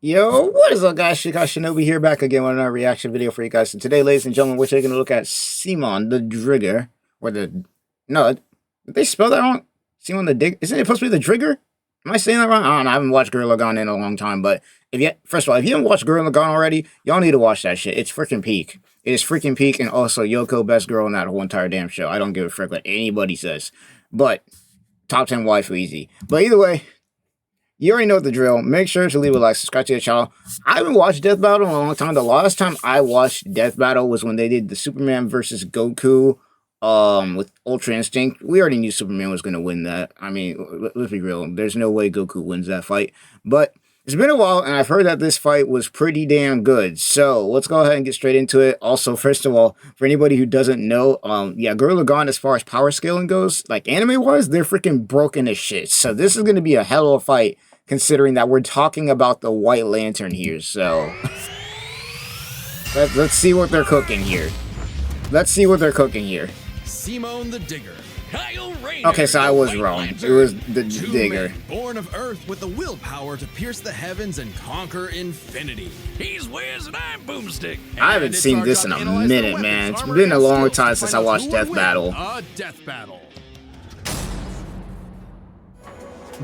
Yo, what is up, guys? Shinobi here, back again with another reaction video for you guys. And today, ladies and gentlemen, we're taking a look at Simon the Drigger. Or no, did they spell that wrong? Simon the Dig? Isn't it supposed to be the Drigger? Am I saying that wrong? I don't know. I haven't watched Gurran Lagann in a long time, but first of all, if you haven't watched Gurran Lagann already, y'all need to watch that shit. It's freaking peak. It is freaking peak, and also Yoko, best girl in that whole entire damn show. I don't give a frick what anybody says. But, top 10 waifu easy. But either way, you already know the drill. Make sure to leave a like, subscribe to the channel. I haven't watched Death Battle in a long time. The last time I watched Death Battle was when they did the Superman versus Goku with Ultra Instinct. We already knew Superman was going to win that. I mean, let's be real. There's no way Goku wins that fight. But it's been a while, and I've heard that this fight was pretty damn good. So let's go ahead and get straight into it. Also, first of all, for anybody who doesn't know, yeah, Gurran Lagann, as far as power scaling goes, like anime-wise, they're freaking broken as shit. So this is going to be a hell of a fight, considering that we're talking about the White Lantern here. So let's see what they're cooking here. Let's see what they're cooking here. Simon the Digger. Kyle Rayner, okay, so I was wrong. Lantern. It was the Digger. Born of Earth with the willpower to pierce the heavens and conquer infinity. He's Wiz and I'm Boomstick. I haven't seen this in a minute, man. It's been a long time since I watched Death Battle. A Death Battle.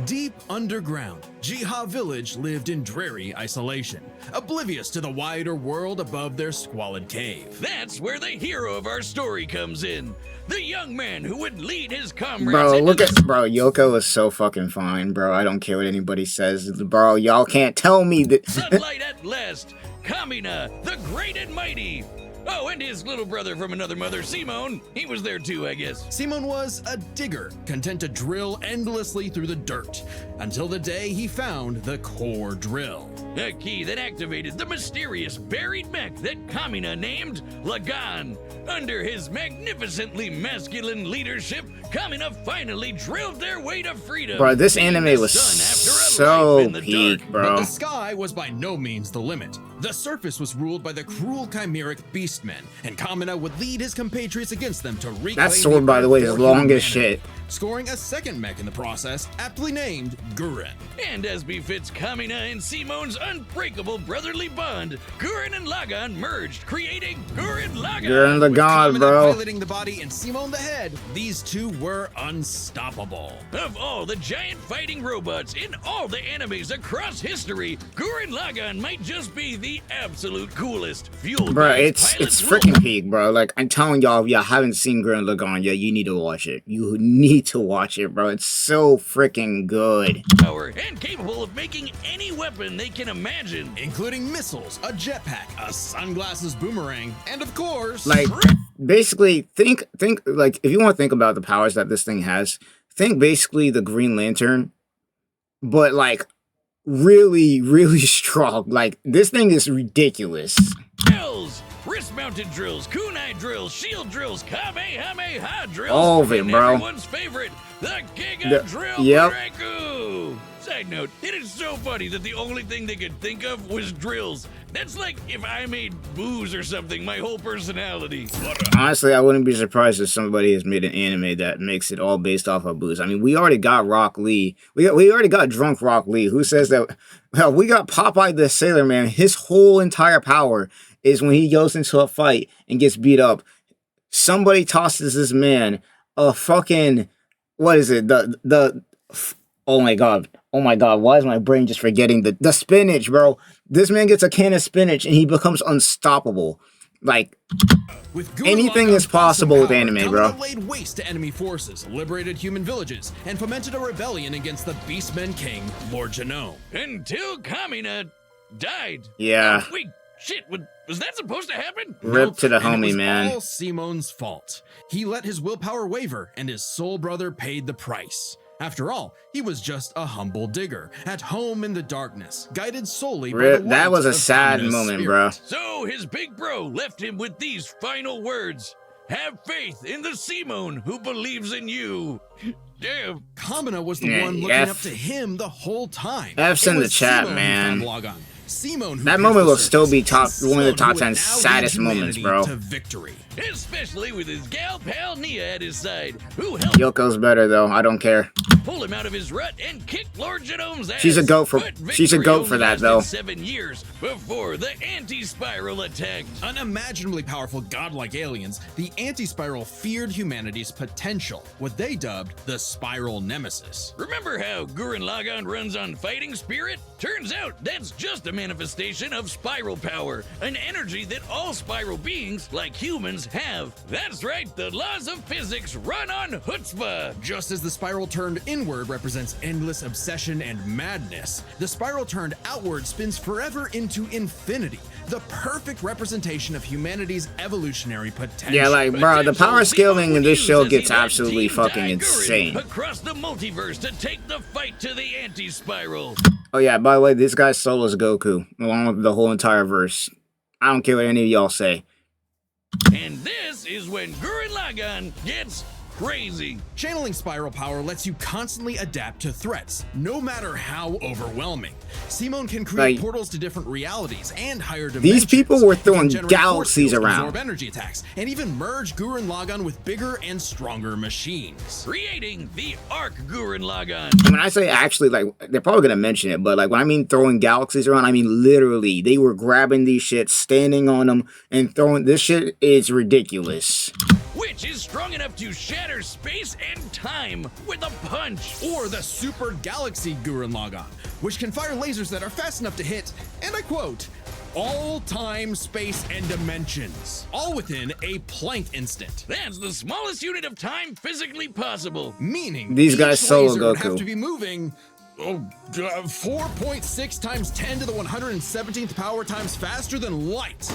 Deep underground, Jiha village lived in dreary isolation, oblivious to the wider world above their squalid cave. That's where the hero of our story comes in. The young man who would lead his comrades. Bro, look at bro. Yoko is so fucking fine, bro. I don't care what anybody says, bro. Y'all can't tell me that. Sunlight at last. Kamina, the great and mighty. Oh, and his little brother from another mother, Simon. He was there too, I guess. Simon was a digger, content to drill endlessly through the dirt, until the day he found the core drill. A key that activated the mysterious buried mech that Kamina named Lagann. Under his magnificently masculine leadership, Kamina finally drilled their way to freedom. Bro, this anime was so peak, bro. But the sky was by no means the limit. The surface was ruled by the cruel chimeric beastmen, and Kamina would lead his compatriots against them to reclaim. That sword, by the way, is long as shit. Scoring a second mech in the process, aptly named Gurran. And as befits Kamina and Simon's unbreakable brotherly bond, Gurran and Lagann merged, creating Gurran Lagann. Gurran Lagann, bro. Piloting the body and Simon the head, these two were unstoppable. Of all the giant fighting robots in all the animes across history, Gurran Lagann might just be the absolute coolest. Fueled bro, it's freaking peak, bro. Like, I'm telling y'all, if y'all haven't seen Gurran Lagann yet, you need to watch it. You need to watch it, bro. It's so freaking good. Power and capable of making any weapon they can imagine, including missiles, a jetpack, a sunglasses boomerang, and of course, like, basically, think like, if you want to think about the powers that this thing has, think basically the Green Lantern, but like really, really strong. Like, this thing is ridiculous. Drills, wrist-mounted drills, kunai drills, shield drills, kamehameha drills, all of it, bro. Everyone's favorite, the Giga Drill. Yep. Side note, it is so funny that the only thing they could think of was drills. That's like if I made booze or something, my whole personality. Honestly, I wouldn't be surprised if somebody has made an anime that makes it all based off of booze. I mean, we already got Rock Lee. We already got drunk Rock Lee. Who says that? Well, we got Popeye the Sailor Man. His whole entire power is when he goes into a fight and gets beat up, somebody tosses this man a fucking, what is it? Oh my god. Oh my god, why is my brain just forgetting the spinach, bro? This man gets a can of spinach and he becomes unstoppable. Like, anything is possible with anime, bro. Laid waste to enemy forces, liberated human villages, and fomented a rebellion against the Beastmen King, Lord Genome. Until Kamina died. Yeah. Wait, shit, was that supposed to happen? Rip to the homie, it was man. All Simon's fault. He let his willpower waver, and his soul brother paid the price. After all, he was just a humble digger, at home in the darkness, guided solely by the that was a words of sad Kamina's moment, spirit. bro. So his big bro left him with these final words. Have faith in the Simon who believes in you. Damn. Kamina was the one looking up to him the whole time. F's in the chat, Simon man. Simon, who That pierced moment the will still be surface, one of the and top Simon, 10 who would now saddest lead moments, humanity bro. to victory. Especially with his gal pal Nia at his side, who helped Yoko's better though. I don't care. pull him out of his rut and kick Lord Genome's ass. She's a goat for But she's a victory goat for only that lasted though. 7 years before the anti-spiral attacked. Unimaginably powerful godlike aliens, the anti-spiral feared humanity's potential, what they dubbed the spiral nemesis. Remember how Gurran Lagann runs on fighting spirit? Turns out that's just a manifestation of spiral power, an energy that all spiral beings, like humans, have. That's right, the laws of physics run on chutzpah. Just as the spiral turned inward represents endless obsession and madness, the spiral turned outward spins forever into infinity, the perfect representation of humanity's evolutionary potential. Yeah, like, bro, the power scaling in this show gets He led absolutely Team fucking Gurran insane. across the multiverse to take the fight to the anti-spiral. Oh yeah, by the way, this guy's solo is Goku, along with the whole entire verse. I don't care what any of y'all say. And this is when Gurran Lagann gets crazy. Channeling spiral power lets you constantly adapt to threats, no matter how overwhelming. Simon can create Like, portals to different realities and higher dimensions. these people were He can throwing generate galaxies force fields, around. absorb energy attacks, and even merge Gurran Lagann with bigger and stronger machines. Creating the Arc Gurran Lagann. When I say actually, like, they're probably gonna mention it, but like when I mean throwing galaxies around, I mean literally. They were grabbing these shit, standing on them, and throwing. This shit is ridiculous. Which is strong enough to shatter space and time with a punch. Or the Super Galaxy Gurran Lagann, which can fire lasers that are fast enough to hit, and I quote, all time, space, and dimensions, all within a Planck instant. That's the smallest unit of time physically possible. Meaning These guys each solo laser would Goku. have to be moving 4.6 times 10 to the 117th power times faster than light.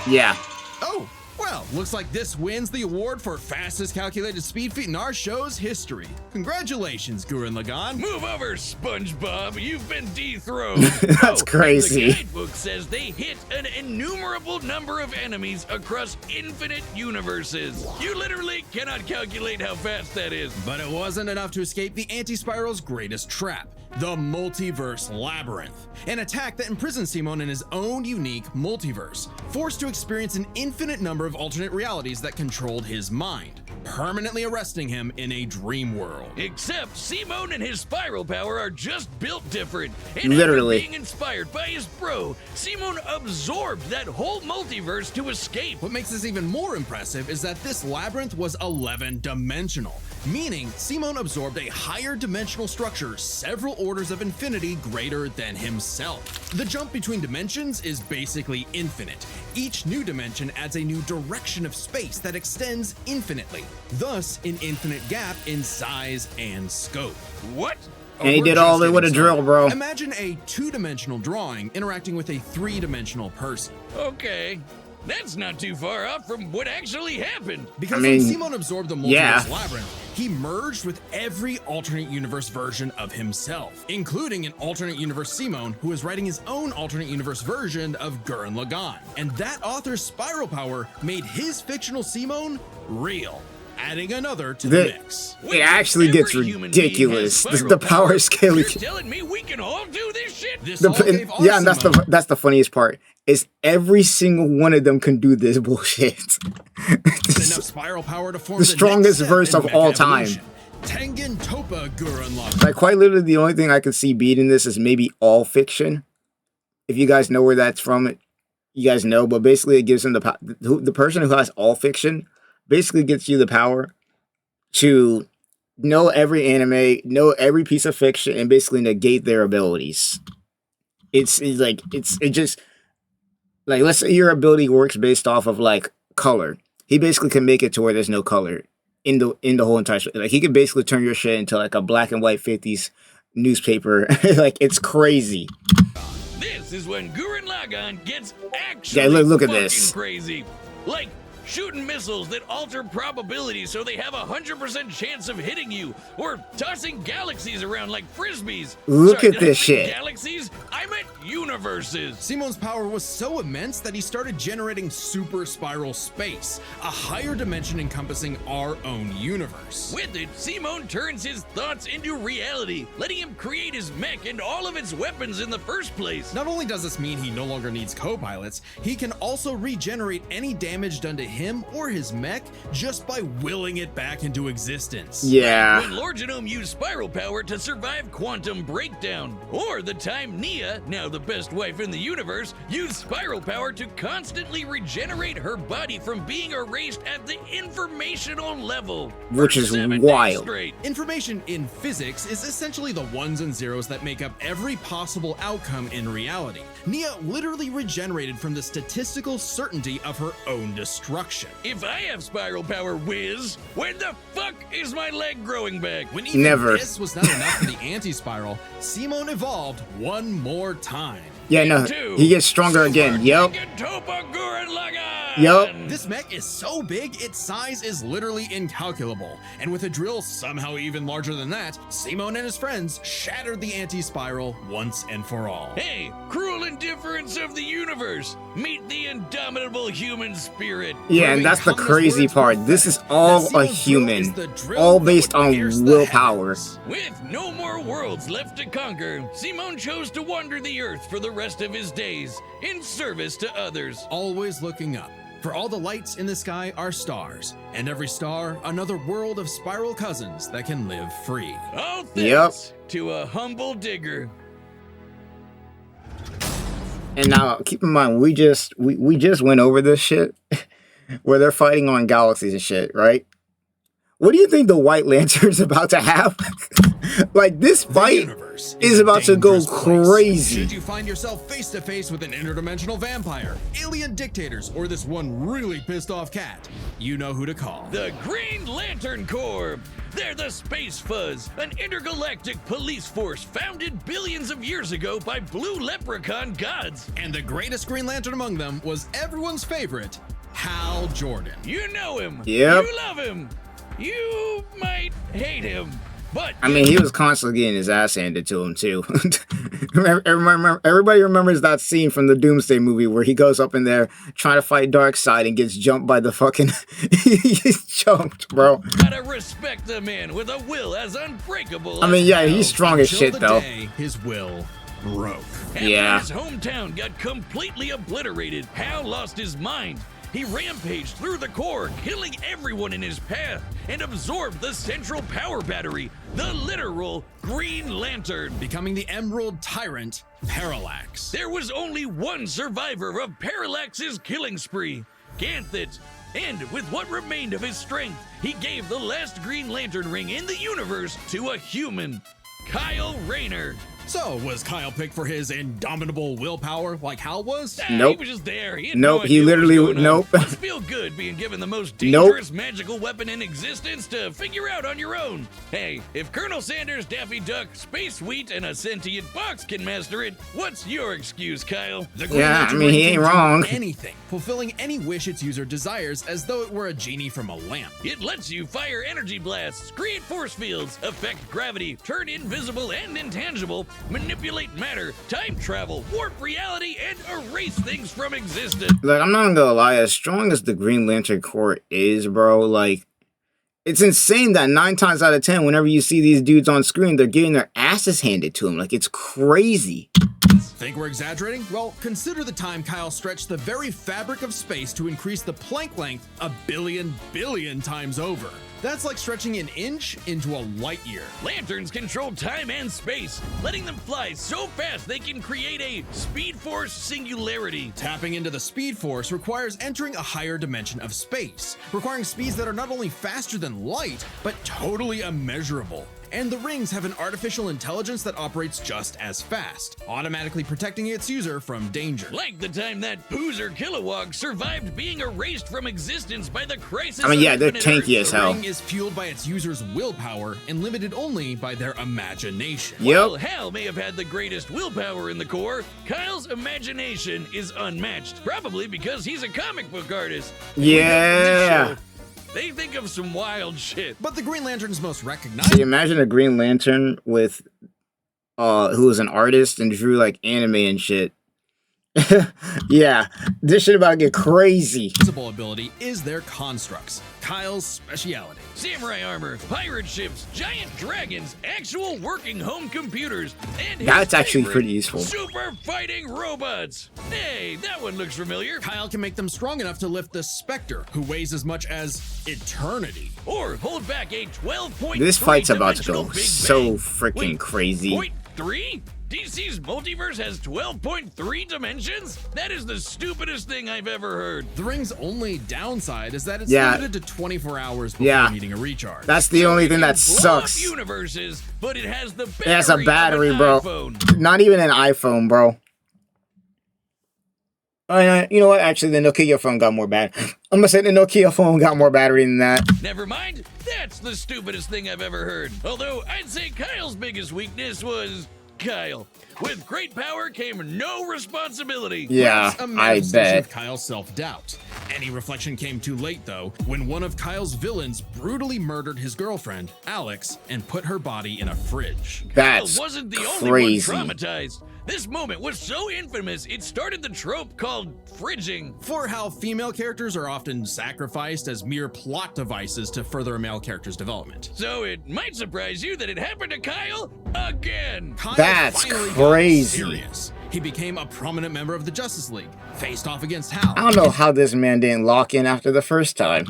Yeah. Oh, well, looks like this wins the award for fastest calculated speed feat in our show's history. Congratulations, Gurran Lagann. Move over, SpongeBob. You've been dethroned. That's crazy. The guidebook says they hit an innumerable number of enemies across infinite universes. You literally cannot calculate how fast that is. But it wasn't enough to escape the anti-spiral's greatest trap, the multiverse labyrinth, an attack that imprisons Simon in his own unique multiverse, forced to experience an infinite number of alternate realities that controlled his mind, permanently arresting him in a dream world. Except Simon and his spiral power are just built different. And Literally. after being inspired by his bro, Simon absorbed that whole multiverse to escape. What makes this even more impressive is that this labyrinth was 11-dimensional, meaning Simon absorbed a higher dimensional structure several orders of infinity greater than himself. The jump between dimensions is basically infinite. Each new dimension adds a new direction of space that extends infinitely, thus an infinite gap in size and scope. What? And he We're did all just of it with a getting drill, started. bro. Imagine a two-dimensional drawing interacting with a three-dimensional person. Okay. That's not too far off from what actually happened. Because I mean, when Simon absorbed the multiverse yeah. labyrinth, he merged with every alternate universe version of himself, including an alternate universe Simon who is writing his own alternate universe version of Gurran Lagann. And that author's spiral power made his fictional Simon real, adding another to the mix. It actually gets ridiculous. The power scaling. You're telling me we can all do this shit? This all gave our Yeah, and Simon that's the funniest part. Is every single one of them can do this bullshit. enough spiral power to form The strongest next verse step of in all mecha time. evolution. Tengen Toppa Gurran Lagann. Like, quite literally, the only thing I could see beating this is maybe all fiction. If you guys know where that's from, you guys know. But basically, it gives him the person who has all fiction basically gets you the power to know every anime, know every piece of fiction, and basically negate their abilities. It's just like, let's say your ability works based off of like color. He basically can make it to where there's no color in the whole entire. Like, he could basically turn your shit into like a black and white 50s newspaper. Like, it's crazy. This is when Gurran Lagann gets actually look at fucking this. crazy. Like, shooting missiles that alter probability so they have a 100% chance of hitting you, or tossing galaxies around like frisbees. Look Sorry, at did I this say shit. Galaxies? I meant universes. Simon's power was so immense that he started generating super spiral space, a higher dimension encompassing our own universe. With it, Simon turns his thoughts into reality, letting him create his mech and all of its weapons in the first place. Not only does this mean he no longer needs co-pilots, he can also regenerate any damage done to him or his mech just by willing it back into existence. Yeah. When Lord Genome used spiral power to survive quantum breakdown, or the time Nia, now the best wife in the universe, used spiral power to constantly regenerate her body from being erased at the informational level. Which for is 7 days wild. straight. Information in physics is essentially the ones and zeros that make up every possible outcome in reality. Nia literally regenerated from the statistical certainty of her own destruction. If I have spiral power, whiz, when the fuck is my leg growing back? When even Never. this was not enough for the anti-spiral, Simon evolved one more time. Yeah, no, he gets stronger again. Yup. Gurran Lagann. Yup. This mech is so big, its size is literally incalculable. And with a drill somehow even larger than that, Simon and his friends shattered the anti-spiral once and for all. Hey, cruel indifference of the universe. Meet the indomitable human spirit. Yeah, and that's the crazy part. This is all a human, all based on willpower. With no more worlds left to conquer, Simon chose to wander the earth for the rest of his days, in service to others. Always looking up. For all the lights in the sky are stars, and every star another world of spiral cousins that can live free. All thanks to a humble digger. And now, keep in mind, we just went over this shit where they're fighting on galaxies and shit, right? What do you think the White Lantern's about to have? Like, this fight is about to go crazy. Should you find yourself face to face with an interdimensional vampire, alien dictators, or this one really pissed off cat, you know who to call. The Green Lantern Corps. They're the Space Fuzz, an intergalactic police force founded billions of years ago by blue leprechaun gods. And the greatest Green Lantern among them was everyone's favorite, Hal Jordan. You know him. Yep. You love him. You might hate him. But I mean, he was constantly getting his ass handed to him, too. Everybody remembers that scene from the Doomsday movie where he goes up in there trying to fight Darkseid and gets jumped by the fucking... He's jumped, bro. gotta respect the man with a will as unbreakable I mean, as yeah, hell. he's strong as Till shit, the though. day his will broke. After Yeah. his hometown got completely obliterated, Hal lost his mind. He rampaged through the core, killing everyone in his path, and absorbed the central power battery, the literal Green Lantern. Becoming the Emerald Tyrant, Parallax. There was only one survivor of Parallax's killing spree, Ganthet. And with what remained of his strength, he gave the last Green Lantern ring in the universe to a human, Kyle Rayner. So, was Kyle picked for his indomitable willpower like Hal was? Nope. He was just there. He had Nope, no he idea what was literally- going on. nope. Must feel good being given the most Nope. dangerous magical weapon in existence to figure out on your own. Hey, if Colonel Sanders, Daffy Duck, Space Wheat, and a sentient box can master it, what's your excuse, Kyle? The Green Yeah, I Lantern mean, he ring ain't can do wrong. Anything, fulfilling any wish its user desires as though it were a genie from a lamp. It lets you fire energy blasts, create force fields, affect gravity, turn invisible and intangible, manipulate matter, time travel, warp reality, and erase things from existence. Like, I'm not gonna lie, as strong as the Green Lantern Corps is, bro, like, it's insane that 9 times out of 10, whenever you see these dudes on screen, they're getting their asses handed to them. Like, it's crazy. Think we're exaggerating? Well, consider the time Kyle stretched the very fabric of space to increase the Planck length a billion times over. That's like stretching an inch into a light year. Lanterns control time and space, letting them fly so fast they can create a Speed Force singularity. Tapping into the Speed Force requires entering a higher dimension of space, requiring speeds that are not only faster than light, but totally immeasurable. and the rings have an artificial intelligence that operates just as fast, automatically protecting its user from danger. Like the time that Poozer Kilowog survived being erased from existence by the crisis. I mean, yeah, of they're infinite tanky Earth. as The hell. ring is fueled by its user's willpower and limited only by their imagination. While Yep. Hal may have had the greatest willpower in the Corps, Kyle's imagination is unmatched. Probably because he's a comic book artist. Yeah. They think of some wild shit. But the Green Lantern's most So recognizable you imagine a Green Lantern with, who was an artist and drew like anime and shit. Yeah, this shit about to get crazy. ability is their constructs, Kyle's speciality. Samurai armor, pirate ships, giant dragons, actual working home computers, and his That's actually favorite, pretty useful. super fighting robots. Hey, that one looks familiar. Kyle can make them strong enough to lift the Spectre, who weighs as much as eternity. Or hold back a 12.3 This fight's about to dimensional go Big so Bang. freaking Wait, crazy. 0.3? DC's multiverse has 12.3 dimensions? That is the stupidest thing I've ever heard. The ring's only downside is that it's Yeah. limited to 24 hours before Yeah. needing a recharge. That's the only thing It that can blow up sucks. universes, but it has the battery It has a battery, of an bro. iPhone. Not even an iPhone, bro. You know what? Actually, the Nokia phone got more battery. I'm gonna say the Nokia phone got more battery than that. Never mind, that's the stupidest thing I've ever heard. Although I'd say Kyle's biggest weakness was Kyle. With great power came no responsibility. Yeah, It's a I manifestation bet. of Kyle's self-doubt. Any reflection came too late, though, when one of Kyle's villains brutally murdered his girlfriend, Alex, and put her body in a fridge. That's Kyle wasn't the only crazy. one traumatized. This moment was so infamous, it started the trope called fridging. For how female characters are often sacrificed as mere plot devices to further a male character's development. So it might surprise you that it happened to Kyle again. Kyle That's finally got crazy. serious. He became a prominent member of the Justice League, faced off against Hal. I don't know how this man didn't lock in after the first time.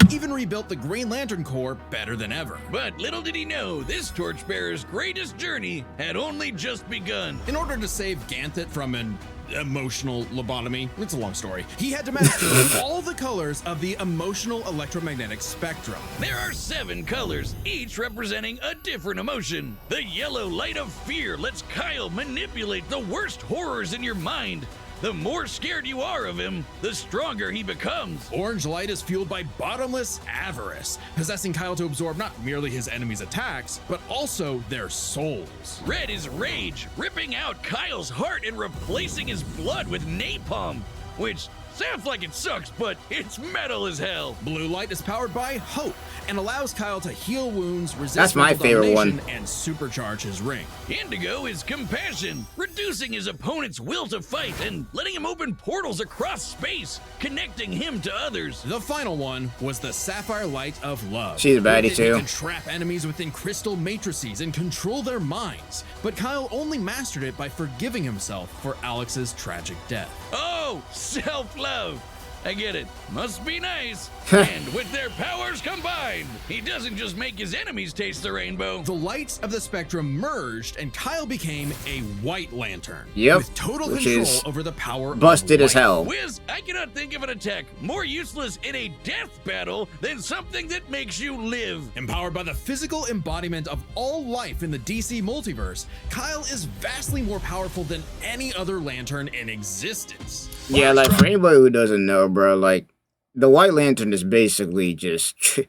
Even rebuilt the Green Lantern Corps better than ever. But little did he know, this torchbearer's greatest journey had only just begun. In order to save Ganthet from an emotional lobotomy, it's a long story, he had to master all the colors of the emotional electromagnetic spectrum. There are 7 colors, each representing a different emotion. The yellow light of fear lets Kyle manipulate the worst horrors in your mind. The more scared you are of him, the stronger he becomes. Orange light is fueled by bottomless avarice, possessing Kyle to absorb not merely his enemies' attacks, but also their souls. Red is rage, ripping out Kyle's heart and replacing his blood with napalm, which sounds like it sucks, but it's metal as hell. Blue light is powered by hope and allows Kyle to heal wounds, resist That's my mental favorite domination, one. and supercharge his ring. Indigo is compassion, reducing his opponent's will to fight and letting him open portals across space, connecting him to others. The final one was the sapphire light of love. She's a baddie With it, too. You can trap enemies within crystal matrices and control their minds. But Kyle only mastered it by forgiving himself for Alex's tragic death. Oh, self-love. I get it. Must be nice. And with their powers combined, he doesn't just make his enemies taste the rainbow. The lights of the spectrum merged, and Kyle became a White Lantern. Yep, With total which control is over the power busted of as light. hell. Wiz, I cannot think of an attack more useless in a death battle than something that makes you live. Empowered by the physical embodiment of all life in the DC multiverse, Kyle is vastly more powerful than any other Lantern in existence. Yeah, like for anybody who doesn't know, bro, like the White Lantern is basically just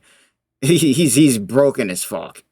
he's broken as fuck,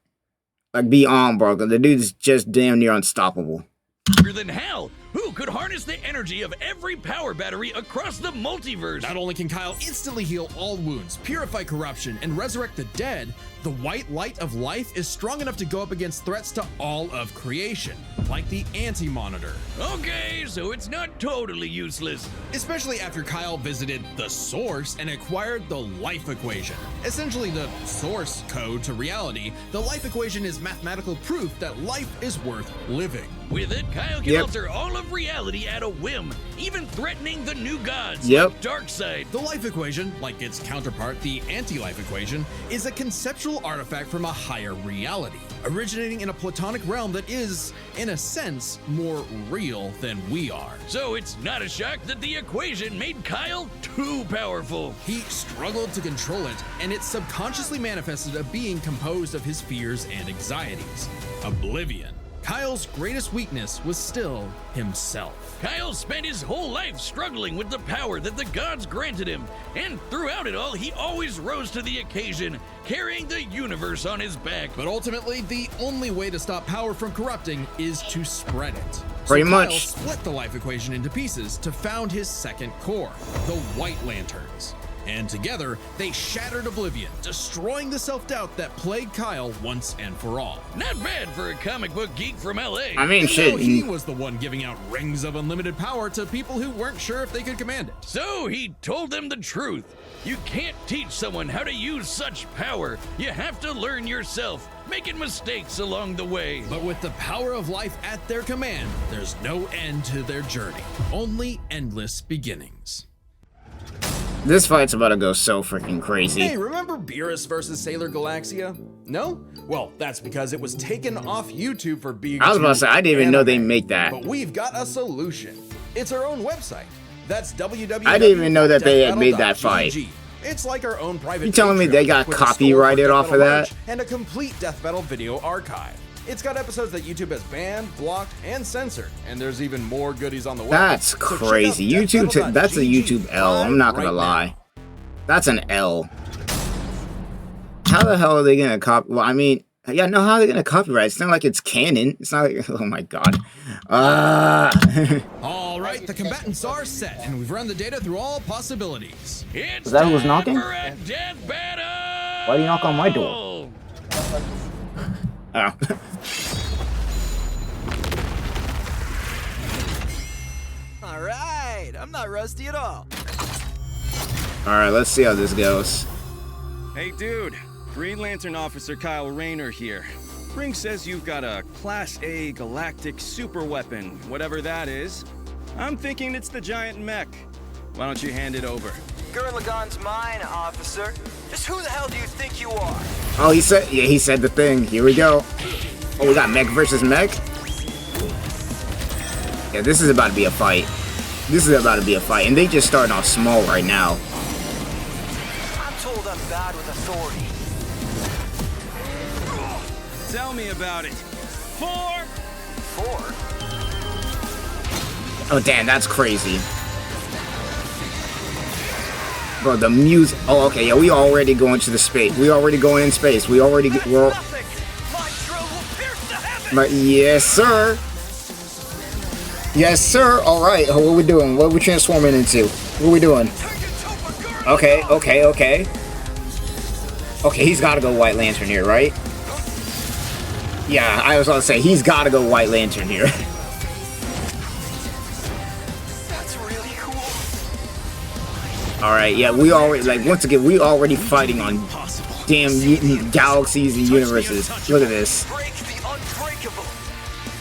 like beyond broken. The dude's just damn near unstoppable. Stronger than Hal, who could harness the energy of every power battery across the multiverse. Not only can Kyle instantly heal all wounds, purify corruption, and resurrect the dead, the white light of life is strong enough to go up against threats to all of creation, like the Anti-Monitor. Okay, so it's not totally useless. Especially after Kyle visited the Source and acquired the Life Equation. Essentially the source code to reality, the Life Equation is mathematical proof that life is worth living. With it, Kyle can alter all of reality at a whim, even threatening the new gods like Darkseid. The life equation, like its counterpart, the anti-life equation, is a conceptual artifact from a higher reality, originating in a platonic realm that is, in a sense, more real than we are. So it's not a shock that the equation made Kyle too powerful. He struggled to control it, and it subconsciously manifested a being composed of his fears and anxieties. Oblivion. Kyle's greatest weakness was still himself. Kyle spent his whole life struggling with the power that the gods granted him, and throughout it all, he always rose to the occasion, carrying the universe on his back. But ultimately, the only way to stop power from corrupting is to spread it. Pretty Kyle much. split the life equation into pieces to found his second core, the White Lanterns. And together, they shattered Oblivion, destroying the self-doubt that plagued Kyle once and for all. Not bad for a comic book geek from LA. I mean, shit. He was the one giving out rings of unlimited power to people who weren't sure if they could command it. So he told them the truth. You can't teach someone how to use such power. You have to learn yourself, making mistakes along the way. But with the power of life at their command, there's no end to their journey, only endless beginnings. This fight's about to go so freaking crazy. Hey, remember Beerus versus Sailor Galaxia? No? Well, that's because it was taken off YouTube for being I was about to say, I didn't even know they make that. But we've got a solution. It's our own website. That's www. I didn't even know that they had made that fight. It's like our own private. You telling me Patreon they got with a store for copyrighted Death off of Metal that? merch and a complete death metal video archive. It's got episodes that YouTube has banned, blocked, and censored, and there's even more goodies on the web. That's So check out crazy. YouTube, that's a YouTube L. I'm not gonna right lie. That's an L. How the hell are they gonna copy? Well, I mean, yeah, no, how are they gonna copyright? It's not like it's canon. It's not like, oh my god. All right, the combatants are set, and we've run the data through all possibilities. It's Is that who was time knocking? for a death battle! Why do you knock on my door? Oh. All right, I'm not rusty at all. Alright, let's see how this goes. Hey dude, Green Lantern Officer Kyle Rayner here. Ring says you've got a Class A galactic super weapon, whatever that is. I'm thinking it's the giant mech. Why don't you hand it over? Gurran Lagann's mine, officer. Just who the hell do you think you are? Oh, he said the thing. Here we go. Oh, we got mech versus mech? Yeah, this is about to be a fight. This is about to be a fight, and they just starting off small right now. I'm told I'm bad with authority. Tell me about it. 4! Oh, damn, that's crazy. Bro, the music. Oh, okay, yeah, we already going to the space. We already going in space. We're Nothing. My drill will pierce the heavens. But yes, sir. Yes, sir. All right. What are we doing? What are we transforming into? What are we doing? Okay. Okay, he's got to go White Lantern here, right? Yeah, I was gonna say he's got to go White Lantern here. That's really cool. All right. Yeah, we already once again we already fighting on damn galaxies and universes. Look at this. Break the unbreakable.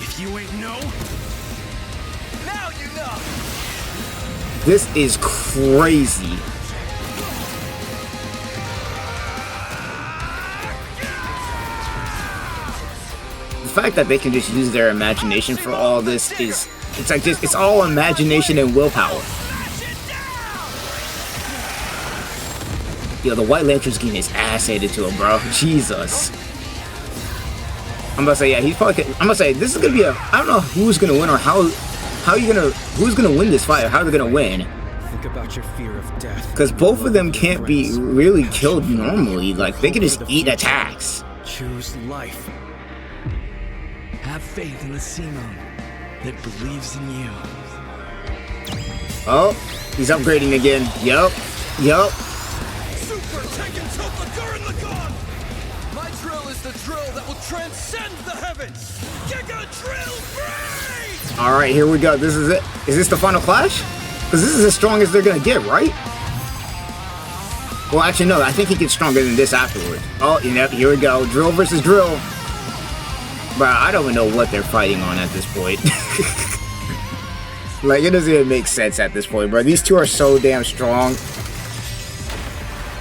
If you ain't know, Now you know. This is crazy. The fact that they can just use their imagination for all this is, it's all imagination and willpower. Yo, the White Lantern's getting his ass handed to him, bro. Jesus. I'm gonna say, yeah, he's probably, I'm gonna say, this is gonna be a, I don't know who's gonna win or who's gonna win this fight or how they're gonna win. think about your fear of death. Because both of them can't be really killed normally. Like, they can just eat attacks. Choose life. Have faith in the Simon that believes in you. Oh, he's upgrading again. Yup. Super Tekken Topa Gurran Lagann! My drill is the drill that will transcend the heavens! Giga Drill Break! Alright, here we go. This is it. Is this the final clash? Because this is as strong as they're going to get, right? Well, actually, no. I think he gets stronger than this afterwards. Oh, yep, here we go. Drill versus drill. Bro, I don't even know what they're fighting on at this point. Like, it doesn't even make sense at this point, bro. These two are so damn strong.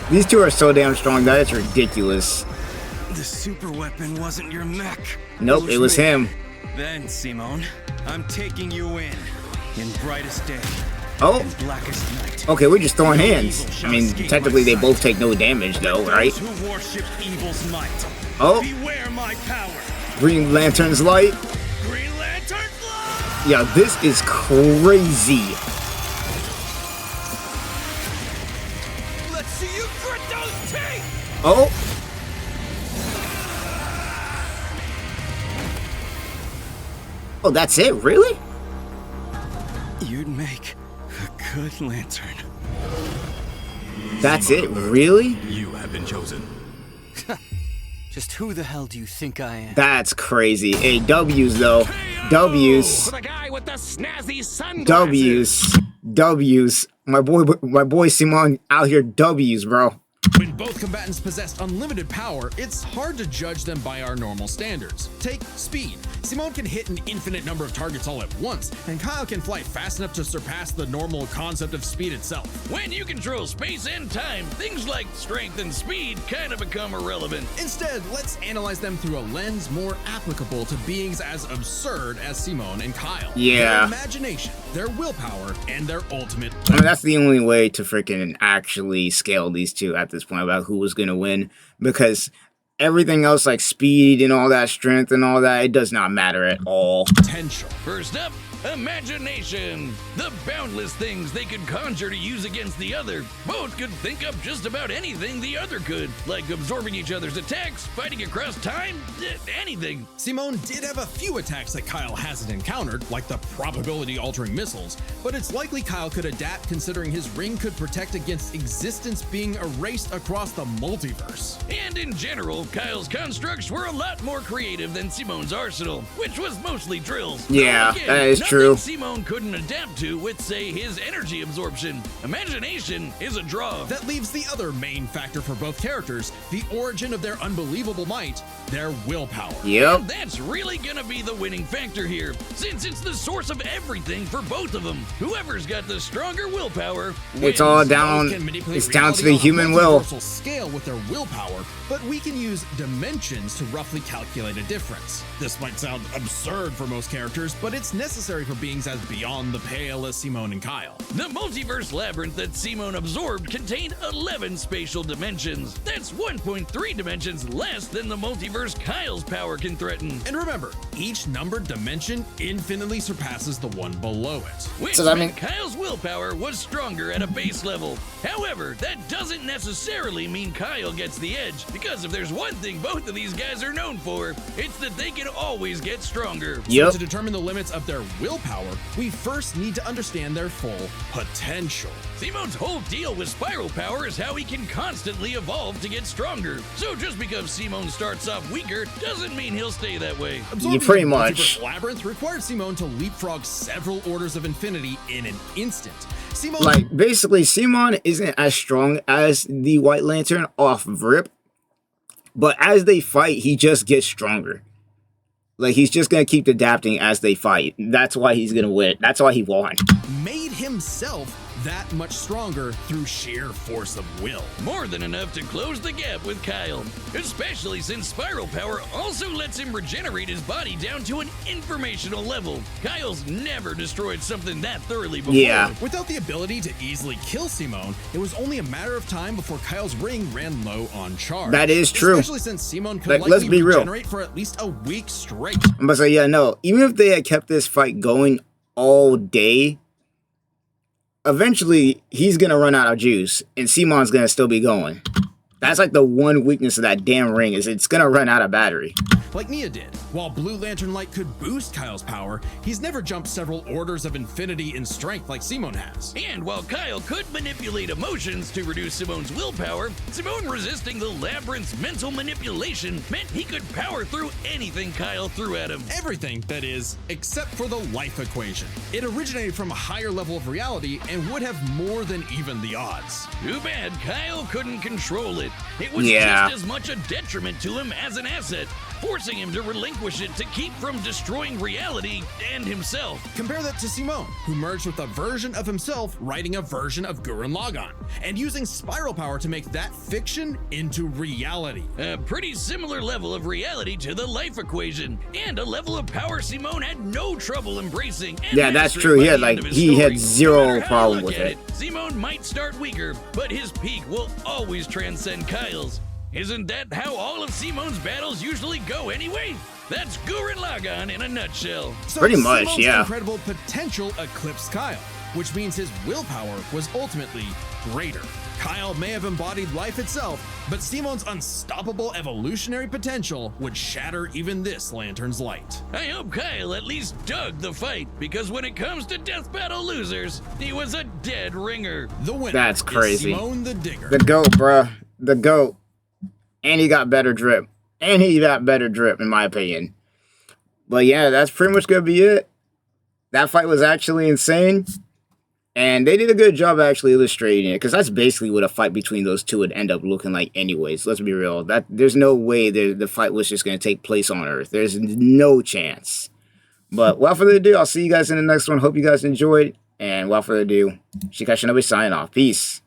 These two are so damn strong, that is ridiculous. The super weapon wasn't your mech. Nope, it was me. him. Then, Simone, I'm taking you in brightest day, Oh, in blackest night. okay, we're just throwing hands. I mean, technically they both take no damage though, right? Those who worship evil's might. Oh, Beware my power. Green Lantern's light. Green Lantern fly! Yeah, this is crazy. Let's see you grit those teeth! Oh. Oh, that's it? Really? You'd make a good lantern. That's it? Really? You have been chosen. Just who the hell do you think I am? That's crazy. Hey, W's though. W's. The guy with the snazzy sunglasses. W's. W's. My boy Simon out here W's, bro. When both combatants possess unlimited power, it's hard to judge them by our normal standards. Take speed. Simone can hit an infinite number of targets all at once, and Kyle can fly fast enough to surpass the normal concept of speed itself. When you control space and time, things like strength and speed kind of become irrelevant. Instead, let's analyze them through a lens more applicable to beings as absurd as Simone and Kyle. Yeah. Their imagination, their willpower, and their ultimate. I mean, that's the only way to freaking actually scale these two at this point about who was going to win, because everything else like speed and all that, strength and all that, it does not matter at all. Potential. First up, imagination. The boundless things they could conjure to use against the other. Both could think up just about anything the other could, like absorbing each other's attacks, fighting across time, anything. Simone did have a few attacks that Kyle hasn't encountered, like the probability-altering missiles, but it's likely Kyle could adapt considering his ring could protect against existence being erased across the multiverse. And in general, Kyle's constructs were a lot more creative than Simone's arsenal, which was mostly drills. Yeah, Again, that is nothing true. Simone couldn't adapt to with, say, his energy absorption. Imagination is a draw. That leaves the other main factor for both characters, the origin of their unbelievable might, their willpower. Yep. That's really gonna be the winning factor here, since it's the source of everything for both of them. Whoever's got the stronger willpower wins. It's all Both down. can manipulate It's down to the reality on a human will. multiversal scale with their willpower, but we can use dimensions to roughly calculate a difference. This might sound absurd for most characters, but it's necessary for beings as beyond the pale as Simone and Kyle. The multiverse labyrinth that Simone absorbed contained 11 spatial dimensions. That's 1.3 dimensions less than the multiverse Kyle's power can threaten. And remember, each numbered dimension infinitely surpasses the one below it. Which So that meant mean- Kyle's willpower was stronger at a base level. However, that doesn't necessarily mean Kyle gets the edge, because if there's one thing both of these guys are known for, it's that they can always get stronger. Yep. To determine the limits of their willpower, we first need to understand their full potential. Simone's whole deal with spiral power is how he can constantly evolve to get stronger. So just because Simone starts off weaker doesn't mean he'll stay that way. Absorbing pretty the much. multiverse labyrinth required Simone to leapfrog several orders of infinity in an instant. Simone Like, basically, Simon isn't as strong as the White Lantern off rip, but as they fight, he just gets stronger. Like, he's just gonna keep adapting as they fight. That's why he's gonna win. That's why he won. made himself that much stronger through sheer force of will. More than enough to close the gap with Kyle, especially since spiral power also lets him regenerate his body down to an informational level. Kyle's never destroyed something that thoroughly before. Yeah. Without the ability to easily kill Simone, it was only a matter of time before Kyle's ring ran low on charge. That is true. Especially since Simone could Like, likely let's be real. regenerate for at least a week straight. I'm about to say, yeah, no. Even if they had kept this fight going all day, eventually he's gonna run out of juice, and Simon's gonna still be going. That's like the one weakness of that damn ring, is it's gonna run out of battery. Like Nia did. While Blue Lantern Light could boost Kyle's power, he's never jumped several orders of infinity in strength like Simone has. And while Kyle could manipulate emotions to reduce Simone's willpower, Simone resisting the labyrinth's mental manipulation meant he could power through anything Kyle threw at him. Everything, that is, except for the life equation. It originated from a higher level of reality and would have more than even the odds. Too bad Kyle couldn't control it. It was Yeah. just as much a detriment to him as an asset. forcing him to relinquish it to keep from destroying reality and himself. Compare that to Simone, who merged with a version of himself writing a version of Gurran Lagann, and using spiral power to make that fiction into reality. A pretty similar level of reality to the life equation, and a level of power Simone had no trouble embracing. And Yeah, that's mastering true. by He had the end like of his he story. had No zero matter how you problem look with at it. Simone might start weaker, but his peak will always transcend Kyle's. Isn't that how all of Simone's battles usually go anyway? That's Gurran Lagann in a nutshell. So Pretty much, Simone's yeah. incredible potential eclipsed Kyle, which means his willpower was ultimately greater. Kyle may have embodied life itself, but Simone's unstoppable evolutionary potential would shatter even this Lanturn's light. I hope Kyle at least dug the fight, because when it comes to death battle losers, he was a dead ringer. The winner That's is crazy. Simone the Digger. The GOAT, bruh. The GOAT. And he got better drip. And he got better drip, in my opinion. But yeah, that's pretty much gonna be it. That fight was actually insane. And they did a good job actually illustrating it, because that's basically what a fight between those two would end up looking like anyways. Let's be real. There's no way the fight was just going to take place on Earth. There's no chance. But without further ado, I'll see you guys in the next one. Hope you guys enjoyed. And without further ado, Shinobi signing off. Peace.